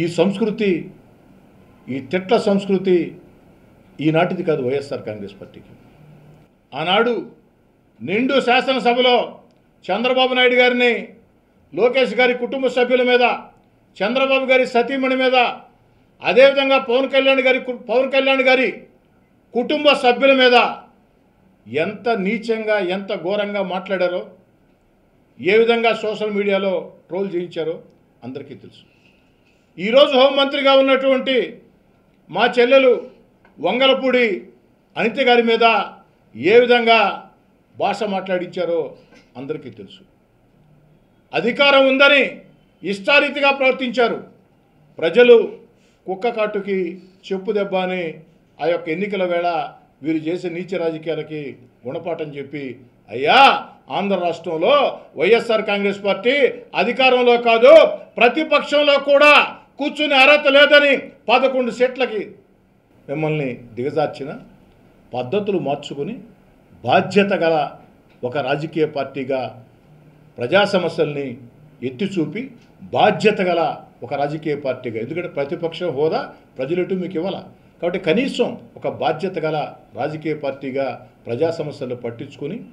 ఈ సంస్కృతి, ఈ తిట్ల సంస్కృతి ఈనాటిది కాదు వైఎస్ఆర్ కాంగ్రెస్ పార్టీకి. ఆనాడు నిండు శాసనసభలో చంద్రబాబు నాయుడు గారిని, లోకేష్ గారి కుటుంబ సభ్యుల మీద, చంద్రబాబు గారి సతీమణి మీద, అదేవిధంగా పవన్ కళ్యాణ్ గారి కుటుంబ సభ్యుల మీద ఎంత నీచంగా, ఎంత ఘోరంగా మాట్లాడారో, ఏ విధంగా సోషల్ మీడియాలో ట్రోల్ చేయించారో అందరికీ తెలుసు. ఈరోజు హోంమంత్రిగా ఉన్నటువంటి మా చెల్లెలు వంగలపూడి అనిత గారి మీద ఏ విధంగా భాష మాట్లాడించారో అందరికీ తెలుసు. అధికారం ఉందని ఇష్టారీతిగా ప్రవర్తించారు. ప్రజలు కుక్క కాటుకి చెప్పు దెబ్బ అని ఆ యొక్క ఎన్నికల వేళ వీరు చేసే నీచ రాజకీయాలకి గుణపాఠం చెప్పి, అయ్యా ఆంధ్ర రాష్ట్రంలో వైఎస్ఆర్ కాంగ్రెస్ పార్టీ అధికారంలో కాదు ప్రతిపక్షంలో కూడా కూర్చునే అర్హత లేదని 11 సీట్లకి మిమ్మల్ని దిగజార్చిన పద్ధతులు మార్చుకొని బాధ్యత గల ఒక రాజకీయ పార్టీగా ప్రజా సమస్యల్ని ఎత్తి చూపి బాధ్యత గల ఒక రాజకీయ పార్టీగా, ఎందుకంటే ప్రతిపక్ష హోదా ప్రజలెటు మీకు ఇవ్వాల, కాబట్టి కనీసం ఒక బాధ్యత గల రాజకీయ పార్టీగా ప్రజా సమస్యలు పట్టించుకొని